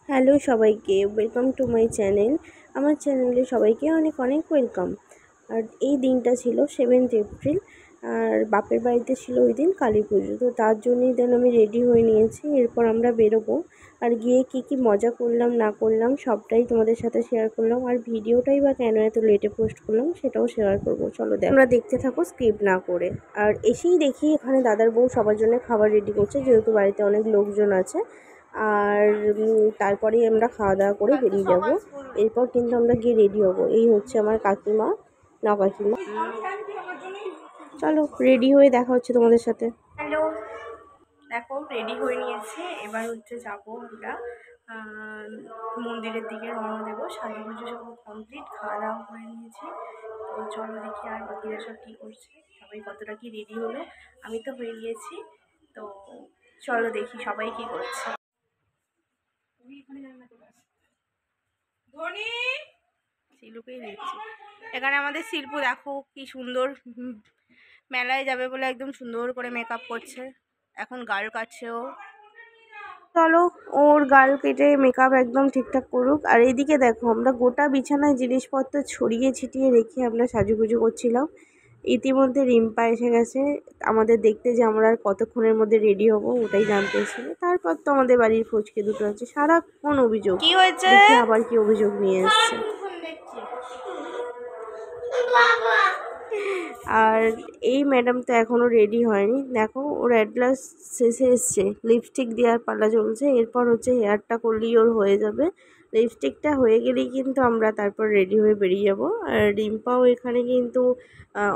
Hello সবাইকে, welcome to my channel. আমার চ্যানেলে সবাইকে অনেক অনেক ওয়েলকাম। আর এই দিনটা ছিল 7th এপ্রিল, আর বাপের বাড়িতে ছিল ওই দিন কালী পুজো। তো তার জন্যই আমি রেডি হয়ে নিয়েছি। এরপর আমরা বেরোবো, আর গিয়ে কী মজা করলাম না করলাম সবটাই তোমাদের সাথে শেয়ার করলাম। আর ভিডিওটাই বা কেন এত লেটে পোস্ট করলাম সেটাও শেয়ার করবো। চলো আমরা দেখতে থাকো স্কিপ না করে। আর এসেই দেখি এখানে দাদার বউ সবার জন্য খাবার রেডি করছে, যেহেতু বাড়িতে অনেক লোকজন আছে। আর তারপরেই আমরা খাওয়া দাওয়া করে বেরিয়ে যাব। এরপর কিন্তু আমরা গিয়ে রেডি হব। এই হচ্ছে আমার কাকিমা, না কাকিমা। চলো রেডি হয়ে দেখা হচ্ছে তোমাদের সাথে। হ্যালো, দেখো রেডি হয়ে নিয়েছি। এবার হচ্ছে যাবো আমরা মন্দিরের দিকে রওনা দেবো। সাজুগুজু সব কমপ্লিট, খাওয়া দাওয়া করে নিয়েছি। তো চলো দেখি আর বাকিরা সব কী করছে, সবাই কতটা কি রেডি হলো। আমি তো হয়ে গিয়েছি, তো চলো দেখি সবাই কি করছে। শিলুকেই দিচ্ছি। এখানে আমাদের শিল্পু দেখো কি সুন্দর, মেলায় যাবে বলে একদম সুন্দর করে মেকআপ করছে। এখন গাল কাটছে ও। চলো ওর গাল কেটে মেকআপ একদম ঠিকঠাক করুক। আর এদিকে দেখো আমরা গোটা বিছানায় জিনিসপত্র ছড়িয়ে ছিটিয়ে রেখে আমরা সাজুগুজু করছিলাম। ইতিমধ্যে রিম্পা এসে গেছে আমাদের দেখতে, যে আমরা আর কতক্ষণের মধ্যে রেডি হব ওটাই জানতে এসেছিল। তারপর তো আমাদের বাড়ির ফচকে দুটো আছে, সারাক্ষণ অভিযোগ। কি হয়েছে, দেখি আবার কি অভিযোগ নিয়ে এসছে। আর এই ম্যাডাম তো এখনও রেডি হয়নি। দেখো ওর অ্যাট লাস্ট শেষে এসছে, লিপস্টিক দেওয়ার পালা চলছে। এরপর হচ্ছে হেয়ারটা করলেই ওর হয়ে যাবে। লিপস্টিকটা হয়ে গেলেই কিন্তু আমরা তারপর রেডি হয়ে বেরিয়ে যাব। আর রিম্পাও এখানে কিন্তু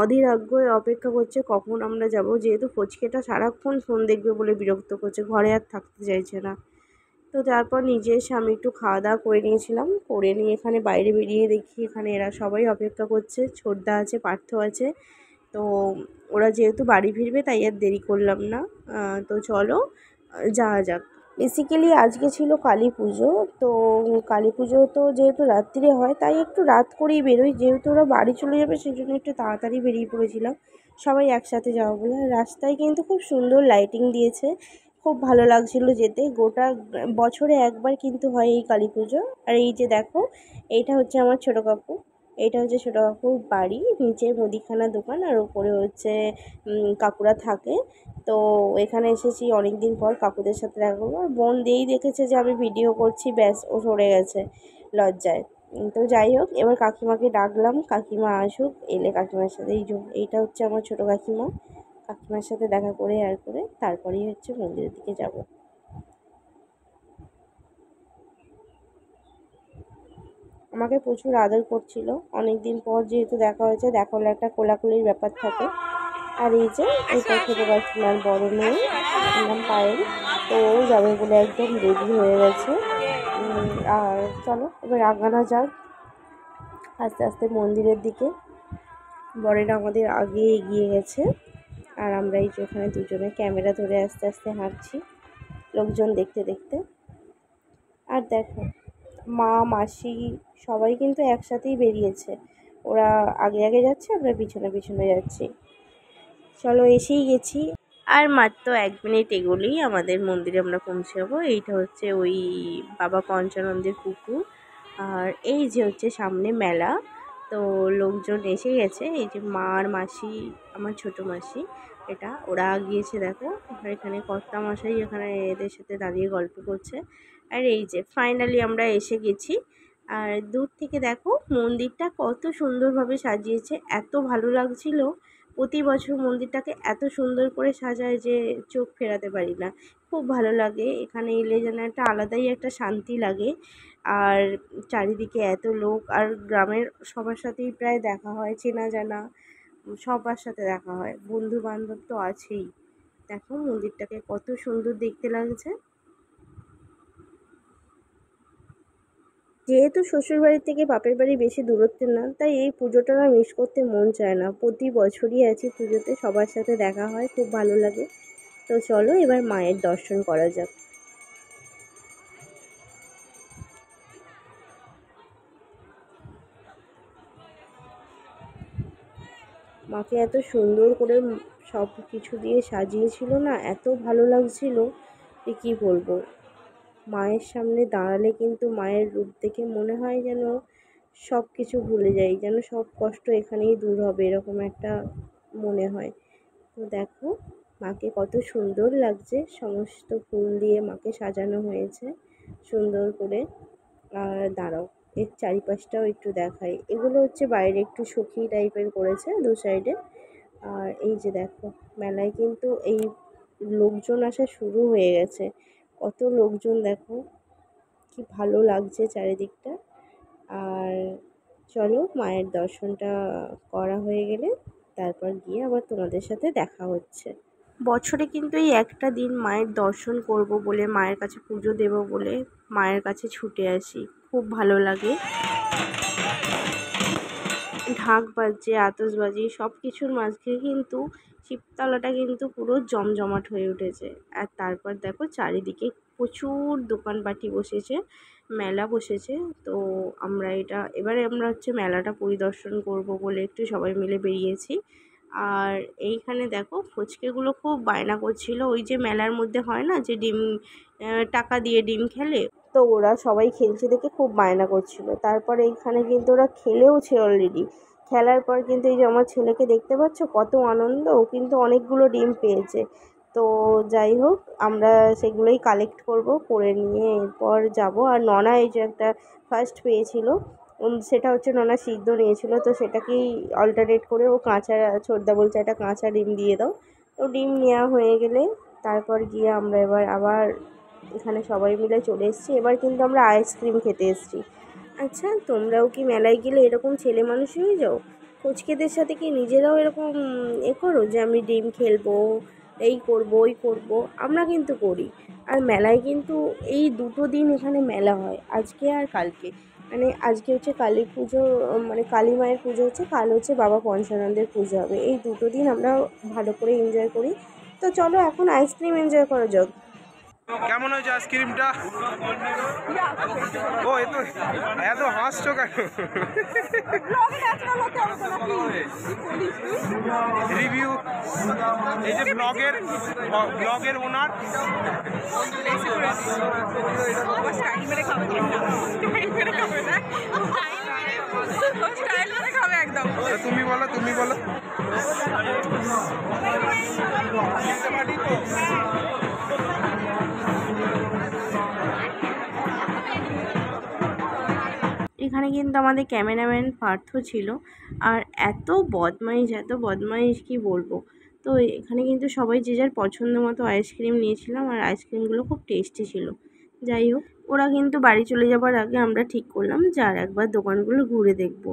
অধীর আগ্রহে অপেক্ষা করছে কখন আমরা যাব, যেহেতু ফচকেটা সারাক্ষণ ফোন দেখবে বলে বিরক্ত করছে, ঘরে আর থাকতে চাইছে না। তো তারপর নিজে এসে আমি একটু খাওয়া দাওয়া করে নিয়েছিলাম, করে নিয়ে এখানে বাইরে বেরিয়ে দেখি এখানে এরা সবাই অপেক্ষা করছে। ছোটদা আছে, পার্থ আছে। তো ওরা যেহেতু বাড়ি ফিরবে তাই আর দেরি করলাম না। তো চলো যাওয়া যাক। বেসিক্যালি আজকে ছিল কালী পুজো। তো কালী পুজো তো যেহেতু রাত্রিরে হয় তাই একটু রাত করেই বেরোই, যেহেতু ওরা বাড়ি চলে যাবে সেই জন্য একটু তাড়াতাড়ি বেরিয়ে পড়েছিলাম সবাই একসাথে যাওয়া বলে। রাস্তায় কিন্তু খুব সুন্দর লাইটিং দিয়েছে, খুব ভালো লাগছিল যেতে। গোটা বছরে একবার কিন্তু হয় এই কালী পুজো। আর এই যে দেখো, এইটা হচ্ছে আমার ছোটো কাকু। এইটা হচ্ছে ছোটো কাকুর বাড়ি, নিচে মুদিখানা দোকান আর ওপরে হচ্ছে কাকুরা থাকে। তো এখানে এসেছি অনেক দিন পর কাকুদের সাথে দেখা করবো। আর বোন দিয়েই দেখেছে যে আমি ভিডিও করছি, ব্যাস ও সরে গেছে লজ্জায়। তো যাই হোক, এবার কাকিমাকে ডাকলাম, কাকিমা আসুক। এলে কাকিমার সাথে এইটা হচ্ছে আমার ছোটো কাকিমা। কাকিমার সাথে দেখা করে আর করে তারপরেই হচ্ছে মন্দিরের দিকে যাব। আমাকে প্রচুর আদর করছিল, অনেক দিন পর যেহেতু দেখা হয়েছে, দেখা হলে একটা কোলাকুলির ব্যাপার থাকে। আর এই যে এটা ছোটো কাকিমার বড় মেয়ে, নাম পায়েল। তো ও যাবে বলে একদম রেডি হয়ে গেছে। আর চলো এবার আগানো যাক আস্তে আস্তে মন্দিরের দিকে। বরেরা আমাদের আগে এগিয়ে গেছে, আর আমরা এই যে ওখানে দুজনে ক্যামেরা ধরে আস্তে আস্তে হাঁটছি লোকজন দেখতে দেখতে। আর দেখো মা মাসি সবাই কিন্তু একসাথেই বেরিয়েছে, ওরা আগে আগে যাচ্ছে, আমরা পিছনে পিছনে যাচ্ছি। চলো এসেই গেছি, আর মাত্র 1 মিনিট এগোলেই আমাদের মন্দিরে আমরা পৌঁছে যাবো। এইটা হচ্ছে ওই বাবা পঞ্চানন্দের পুকুর। আর এই যে হচ্ছে সামনে মেলা। তো লোকজন এসে গেছে, এই যে মা আর মাসি, আমার ছোটো মাসি, এটা ওরা গিয়েছে দেখো। আর এখানে কর্তা মশাই এখানে এদের সাথে দাঁড়িয়ে গল্প করছে। আর এই যে ফাইনালি আমরা এসে গেছি। আর দূর থেকে দেখো মন্দিরটা কত সুন্দরভাবে সাজিয়েছে, এত ভালো লাগছিল। প্রতি বছর মন্দিরটাকে এত সুন্দর করে সাজায় যে চোখ ফেরাতে পারি না। খুব ভালো লাগে এখানে এলে, যেন একটা আলাদাই একটা শান্তি লাগে। আর চারিদিকে এত লোক, আর গ্রামের সবার সাথেই প্রায় দেখা হয়, চেনা জানা সবার সাথে দেখা হয়, বন্ধু বান্ধব তো আছেই। দেখো মন্দিরটাকে কত সুন্দর দেখতে লাগছে। যেহেতু শ্বশুরবাড়ি থেকে বাপের বাড়ি বেশি দূরত্বে না, তাই এই পুজোটা না মিস করতে মন চায় না। প্রতি বছরই আছি পুজোতে, সবার সাথে দেখা হয়, খুব ভালো লাগে। তো চলো এবার মায়ের দর্শন করা যাক। মাকে এত সুন্দর করে সব কিছু দিয়ে সাজিয়েছিল না, এত ভালো লাগছিল যে কী বলবো। মায়ের সামনে দাঁড়ালে কিন্তু মায়ের রূপ দেখে মনে হয় যেন সব কিছু ভুলে যাই, যেন সব কষ্ট এখানেই দূর হবে, এরকম একটা মনে হয়। তো দেখো মাকে কত সুন্দর লাগছে, সমস্ত ফুল দিয়ে মাকে সাজানো হয়েছে সুন্দর করে। আর দাঁড়াও, এর চারিপাশটাও একটু দেখাই। এগুলো হচ্ছে বাইরে একটু সখী টাইপের করেছে দু সাইডে। আর এই যে দেখো, মেলায় কিন্তু এই লোকজন আসা শুরু হয়ে গেছে। কত লোকজন দেখো, কি ভালো লাগছে চারিদিকটা। আর চলো, মায়ের দর্শনটা করা হয়ে গেলে তারপর গিয়ে আবার তোমাদের সাথে দেখা হচ্ছে। বছরে কিন্তু এই একটা দিন মায়ের দর্শন করব বলে, মায়ের কাছে পুজো দেব বলে মায়ের কাছে ছুটে আসি। খুব ভালো লাগে। ঢাক বাজছে, আতশবাজি সব কিছুর মাঝখানে কিন্তু শিবতলাটা কিন্তু পুরো জমজমাট হয়ে উঠেছে। আর তারপর দেখো চারিদিকে প্রচুর দোকানপাটি বসেছে, মেলা বসেছে। তো এবারে আমরা হচ্ছে মেলাটা পরিদর্শন করব বলে একটু সবাই মিলে বেরিয়েছি। আর এইখানে দেখো ফুচকেগুলো খুব বায়না করছিল, ওই যে মেলার মধ্যে হয় না যে ডিম টাকা দিয়ে ডিম খেলে, তো ওরা সবাই খেলছে দেখে খুব বায়না করছিল। তারপরে এইখানে কিন্তু ওরা খেলেওছে অলরেডি। খেলার পর কিন্তু এই যে আমার ছেলেকে দেখতে পাচ্ছ কত আনন্দ, ও কিন্তু অনেকগুলো ডিম পেয়েছে। তো যাই হোক, আমরা সেগুলোই কালেক্ট করব, করে নিয়ে এরপর যাব। আর ননা এই যে একটা ফার্স্ট পেয়েছিল, সেটা হচ্ছে ননা সিদ্ধ নিয়েছিল, তো সেটাকেই অল্টারনেট করে ও কাঁচা, ছোটদা বলছে একটা কাঁচা ডিম দিয়ে দাও। তো ডিম নেওয়া হয়ে গেলে তারপর গিয়ে আমরা আবার এখানে সবাই মিলে চলে এসেছি। এবার কিন্তু আমরা আইসক্রিম খেতে এসেছি। আচ্ছা, তোমরাও কি মেলায় গেলে এরকম ছেলে মানুষ হয়ে যাও? ফুচকেদের সাথে কি নিজেরাও এরকম করো যে আমি ডিম খেলবো, এই করব ওই করব? আমরা কিন্তু করি। আর মেলায় কিন্তু এই দুটো দিন এখানে মেলা হয়, আজকে আর কালকে। মানে আজকে হচ্ছে কালী পুজো, মানে কালী মায়ের পুজো হচ্ছে, কাল হচ্ছে বাবা পঞ্চানন্দের পুজো হবে। এই দুটো দিন আমরা ভালো করে এনজয় করি। তো চলো এখন আইসক্রিম এনজয় করা যাক। কেমন হয়েছে আইসক্রিমটা? ও এত এত হাসছো কেন? রিভিউ, এই যে ব্লগের ওনার। তুমি বলো, তুমি বলো। এখানে কিন্তু আমাদের ক্যামেরাম্যান পার্থ ছিল। আর এত বদমাইশ কি বলবো। তো এখানে কিন্তু সবাই যে যার পছন্দ মতো আইসক্রিম নিয়েছিলাম, আর আইসক্রিমগুলো খুব টেস্টি ছিল। যাই হোক, ওরা কিন্তু বাড়ি চলে যাবার আগে আমরা ঠিক করলাম যে আর একবার দোকানগুলো ঘুরে দেখব।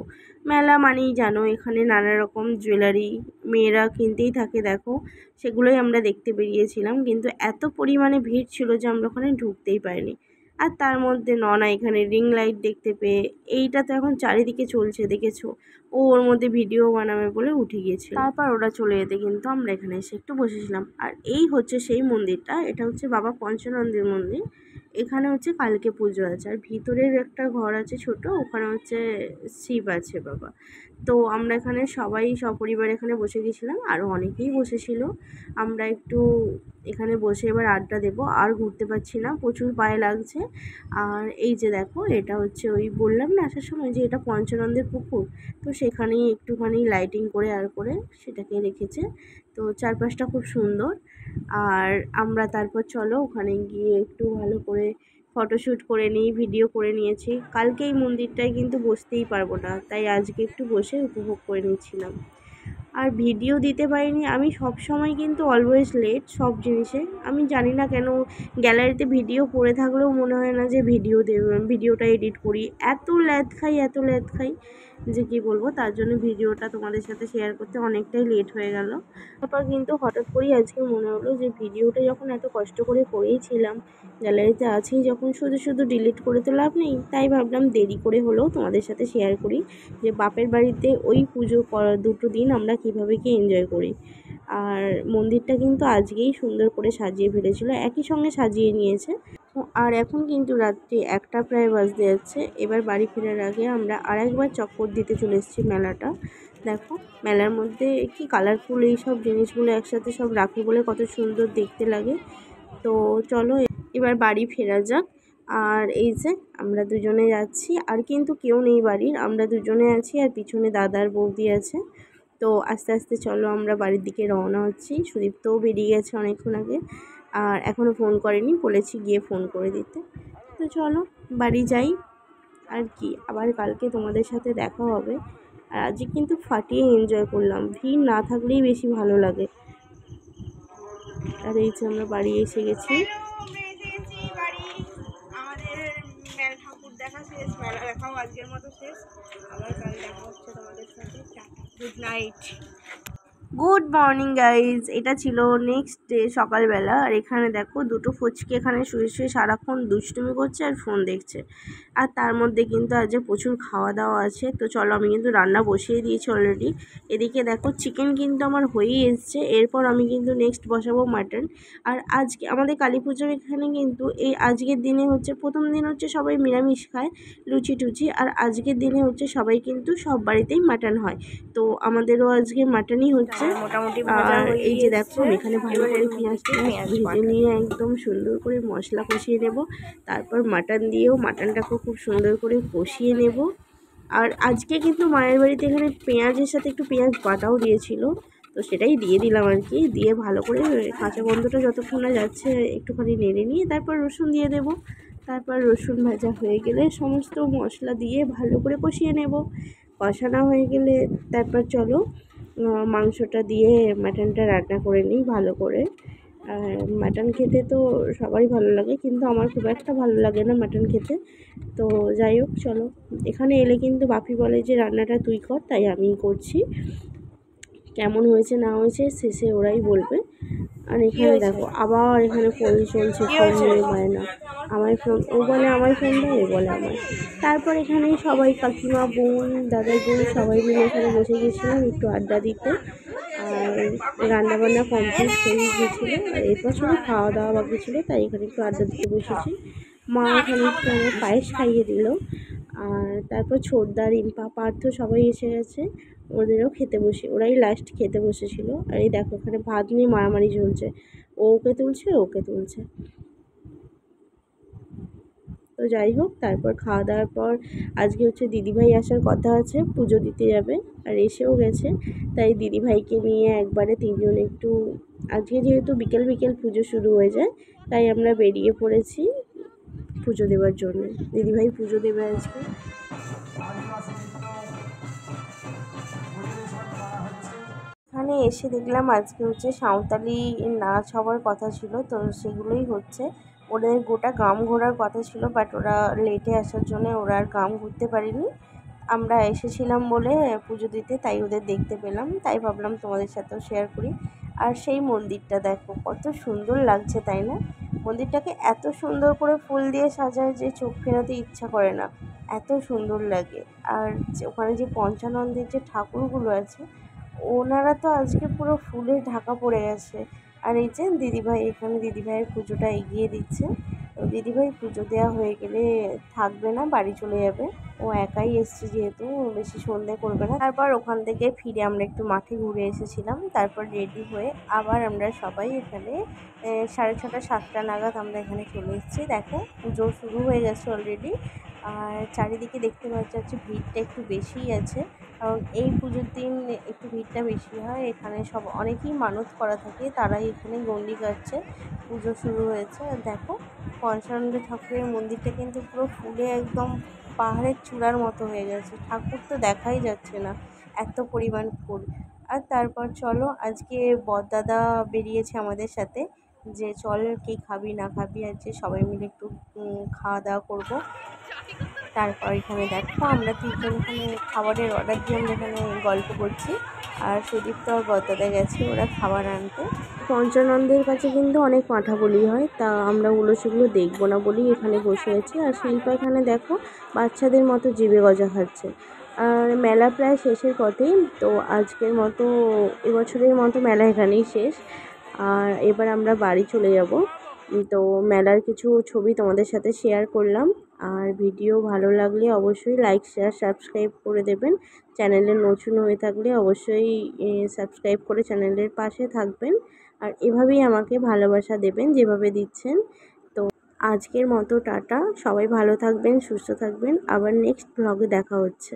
মেলা মানেই জানো, এখানে নানা রকম জুয়েলারি মেয়েরা কিনতেই থাকে, দেখো সেগুলোই আমরা দেখতে বেরিয়েছিলাম। কিন্তু এত পরিমাণে ভিড় ছিল যে আমরা ওখানে ঢুকতেই পারিনি। আর তার মধ্যে ননা এখানে রিং লাইট দেখতে পেয়ে, এইটা তো এখন চারিদিকে চলছে দেখেছো, ও ওর মধ্যে ভিডিও বানাবে বলে উঠে গিয়েছিল। তারপর ওরা চলে যেতে কিন্তু আমরা এখানে এসে একটু বসেছিলাম। আর এই হচ্ছে সেই মন্দিরটা, এটা হচ্ছে বাবা পঞ্চানন্দের মন্দির। এখানে হচ্ছে কালকে পুজো আছে, আর ভিতরের একটা ঘর আছে ছোট, ওখানে হচ্ছে শিব আছে বাবা। তো আমরা এখানে সবাই সপরিবার এখানে বসে গেছিলাম, আরও অনেকেই বসেছিল। আমরা একটু এখানে বসে এবার আড্ডা দেবো, আর ঘুরতে পারছি না, প্রচুর পায়ে লাগছে। আর এই যে দেখো, এটা হচ্ছে ওই বললাম না আসার সময় যে এটা পঞ্চানন্দের পুকুর, তো সেখানেই একটুখানি লাইটিং করে করে সেটাকে রেখেছে। তো চারপাশটা খুব সুন্দর। আর আমরা তারপর চলো ওখানে গিয়ে একটু ভালো করে ফটোশ্যুট করে নিই, ভিডিও করে নিয়েছি। কালকে এই মন্দিরটায় কিন্তু বসতেই পারবো না, তাই আজকে একটু বসে উপভোগ করে নিচ্ছিলাম। আর ভিডিও দিতে পারিনি, আমি সব সময় কিন্তু অলওয়েজ লেট সব জিনিসে। আমি জানি না কেন, গ্যালারিতে ভিডিও পড়ে থাকলেও মনে হয় না যে ভিডিওটা এডিট করি। এত ল্যাদ খাই যে কী বলবো। তার জন্য ভিডিওটা তোমাদের সাথে শেয়ার করতে অনেকটাই লেট হয়ে গেল। তারপর কিন্তু হঠাৎ করেই আজকে মনে হলো যে ভিডিওটা যখন এত কষ্ট করে করেইছিলাম, গ্যালারিতে আছেই যখন, শুধু ডিলিট করে তো লাভ নেই। তাই ভাবলাম দেরি করে হলেও তোমাদের সাথে শেয়ার করি যে বাপের বাড়িতে ওই পুজো করার দুটো দিন আমরা কীভাবে কি এনজয় করি। আর মন্দিরটা কিন্তু আজকেই সুন্দর করে সাজিয়ে ফেলেছিল, একই সঙ্গে সাজিয়ে নিয়েছে। আর এখন কিন্তু রাত্রি 1টা প্রায় বাজতে যাচ্ছে। এবার বাড়ি ফেরার আগে আমরা আরেকবার চক্কর দিতে চলে এসেছি মেলাটা। দেখো মেলার মধ্যে কি কালারফুল এই সব জিনিসগুলো একসাথে সব রাখে বলে কত সুন্দর দেখতে লাগে। তো চলো এবার বাড়ি ফেরা যাক। আর এই যে আমরা দুজনে যাচ্ছি, আর কিন্তু কেউ নেই বাড়ির, আমরা দুজনে আছি আর পিছনে দাদার বৌদি আছে। তো আস্তে আস্তে চলো আমরা বাড়ির দিকে রওনা হচ্ছি। সুদীপ্তও বেরিয়ে গেছে অনেকক্ষণ আগে, আর এখনও ফোন করেনি, বলেছি গিয়ে ফোন করে দিতে। তো চলো বাড়ি যাই। আর কি, আবার কালকে তোমাদের সাথে দেখা হবে। আর আজকে কিন্তু ফাটিয়ে এনজয় করলাম, ভিড় না থাকলেই বেশি ভালো লাগে। আর এই যে আমরা বাড়ি এসে গেছি। আমাদের মেলা ঠাকুর দেখা শেষ, মেলা দেখাও আজকের মতো শেষ। আবার কাল দেখা হচ্ছে তোমাদের সাথে। Good night. Good morning guys, এটা ছিল নেক্সট ডে সকালবেলা। আর এখানে দেখো দুটো ফুচকে এখানে শুয়ে শুয়ে সারাক্ষণ দুষ্টুমি করছে আর ফোন দেখছে। আর তার মধ্যে কিন্তু আজ প্রচুর খাওয়া দাওয়া আছে। তো চলো, আমি কিন্তু রান্না বসিয়ে দিয়েছি অলরেডি। এদিকে দেখো চিকেন কিন্তু আমার হয়েই এসছে, এরপর আমি কিন্তু নেক্সট বসাবো মাটন। আর আজকে আমাদের কালী পুজোর এখানে কিন্তু এই আজকের দিনে হচ্ছে প্রথম দিন হচ্ছে সবাই নিরামিষ খায়, লুচি টুচি। আর আজকের দিনে হচ্ছে সবাই কিন্তু সব বাড়িতেই মাটন হয়। তো আমাদেরও আজকে মাটনই হচ্ছে। মোটামুটি আর এই যে দেখো এখানে ভালো করে পেঁয়াজটা ভেজে নিয়ে একদম সুন্দর করে মশলা কষিয়ে নেব। তারপর মাটন দিয়েও মাটনটাকে খুব সুন্দর করে কষিয়ে নেব। আর আজকে কিন্তু মায়ের বাড়িতে এখানে পেঁয়াজের সাথে একটু পেঁয়াজ বাটাও দিয়েছিল, তো সেটাই দিয়ে দিলাম আর কি। দিয়ে ভালো করে কাঁচা গন্ধটা যতক্ষণ না যাচ্ছে একটুখানি নেড়ে নিয়ে তারপর রসুন দিয়ে দেব। তারপর রসুন ভাজা হয়ে গেলে সমস্ত মশলা দিয়ে ভালো করে কষিয়ে নেব। কষানো হয়ে গেলে তারপর চলো মাংসটা দিয়ে মাটনটা রান্না করে নিই ভালো করে। আর মাটন খেতে তো সবারই ভালো লাগে, কিন্তু আমার খুব একটা ভালো লাগে না মাটন খেতে। তো যাই হোক চলো, এখানে এলে কিন্তু বাপি বলে যে রান্নাটা তুই কর, তাই আমিই করছি। কেমন হয়েছে না হয়েছে শেষে ওরাই বলবে। আর এখানে দেখো আবার এখানে ফোন চলছে, ফোন নিয়ে বায়না। আমার ফোন, ও বলে আমার ফোন দাও, ও বলে আমার। তারপর এখানে সবাই কাকিমা, বোন, দাদার বোন সবাই মিলে এখানে বসে গেছিলাম একটু আড্ডা দিতে। আর রান্নাবান্না কমপ্লিট হয়ে গিয়েছিলো, আর এরপর শুধু খাওয়া দাওয়া বাকি ছিল, তাই এখানে একটু আড্ডা দিতে বসেছি। মা এখানে একটু আমার পায়েস খাইয়ে দিল। আর তারপর ছোটদা, রিম্পা, পার্থ সবাই এসে গেছে, ওদেরও খেতে বসে, ওরাই লাস্ট খেতে বসেছিল। আর এই দেখো এখানে ভাত নিয়ে মারামারি চলছে, ও ওকে তুলছে, ওকে তুলছে। তো যাই হোক, তারপর খাওয়া দাওয়ার পর আজকে হচ্ছে দিদিভাই আসার কথা আছে, পুজো দিতে যাবে, আর এসেও গেছে। তাই দিদিভাইকে নিয়ে একবারে তিনজন একটু, আজকে যেহেতু বিকেল বিকেল পুজো শুরু হয়ে যায়, তাই আমরা বেরিয়ে পড়েছি পুজো দেওয়ার জন্য। দিদিভাই পুজো দেবে আজকে। এখানে এসে দেখলাম আজকে হচ্ছে সাঁওতালি নাচ হওয়ার কথা ছিল, তো সেগুলোই হচ্ছে। ওদের গোটা গ্রাম ঘোরার কথা ছিল, বাট ওরা লেটে আসার জন্য ওরা আর গ্রাম ঘুরতে পারিনি। আমরা এসেছিলাম বলে পুজো দিতে, তাই ওদের দেখতে পেলাম, তাই ভাবলাম তোমাদের সাথেও শেয়ার করি। আর সেই মন্দিরটা দেখো কত সুন্দর লাগছে, তাই না? মন্দিরটাকে এত সুন্দর করে ফুল দিয়ে সাজায় যে চোখ ফেরাতে ইচ্ছা করে না, এত সুন্দর লাগে। আর ওখানে যে পঞ্চানন্দের যে ঠাকুরগুলো আছে, ওনারা তো আজকে পুরো ফুলে ঢাকা পড়ে গেছে। আর এই যে দিদিভাই, এখানে দিদিভাইয়ের পুজোটা এগিয়ে দিচ্ছে। তো দিদিভাই পুজো দেওয়া হয়ে গেলে থাকবে না, বাড়ি চলে যাবে। ও একাই এসছে যেহেতু, বেশি সন্ধে করবে না। তারপর ওখান থেকে ফিরে আমরা একটু মাঠে ঘুরে এসেছিলাম, তারপর রেডি হয়ে আবার আমরা সবাই এখানে 6:30 7টা নাগাদ আমরা এখানে চলে এসেছি। দেখো পুজো শুরু হয়ে গেছে অলরেডি। আর চারিদিকে দেখতে পাচ্ছি হচ্ছে ভিড়টা একটু বেশিই আছে, কারণ এই পুজোর দিন একটু ভিড়টা বেশি হয়। এখানে সব অনেকেই মানত করা থাকে, তারাই এখানে গণ্ডি কাটছে। পুজো শুরু হয়েছে। আর দেখো পঞ্চানন্দ ঠাকুরের মন্দিরটা কিন্তু পুরো ফুলে একদম পাহাড়ের চূড়ার মতো হয়ে গেছে, ঠাকুর তো দেখাই যাচ্ছে না, এত পরিমাণ ফুল। আর তারপর চলো, আজকে বড়দাদা বেরিয়েছে আমাদের সাথে, যে চল কে খাবি না খাবি, আজকে সবাই মিলে একটু খাওয়া দাওয়া করবো। তারপর এখানে দেখো আমরা তিনজন এখানে খাবারের অর্ডার দিয়ে আমরা এখানে গল্প করছি। আর সুদীপ্ত আর বড়দাদা গেছে ওরা খাবার আনতে। পঞ্চানন্দের কাছে কিন্তু অনেক মাঠা বলি হয়, তা আমরা ওগুলো সেগুলো দেখবো না বলেই এখানে বসে আছি। আর শিল্পা এখানে দেখো বাচ্চাদের মতো জিভে গজা খাচ্ছে। আর মেলা প্রায় শেষের পথেই, তো আজকের মতো এবছরের মতো মেলা এখানেই শেষ। আর এবার আমরা বাড়ি চলে যাব। তো মেলার কিছু ছবি তোমাদের সাথে শেয়ার করলাম। আর ভিডিও ভালো লাগলে অবশ্যই লাইক, শেয়ার, সাবস্ক্রাইব করে দেবেন। চ্যানেলে নতুন হয়ে থাকলে অবশ্যই সাবস্ক্রাইব করে চ্যানেলের পাশে থাকবেন। আর এভাবেই আমাকে ভালোবাসা দেবেন যেভাবে দিচ্ছেন। তো আজকের মতো টাটা, সবাই ভালো থাকবেন, সুস্থ থাকবেন, আবার নেক্সট ব্লগে দেখা হচ্ছে।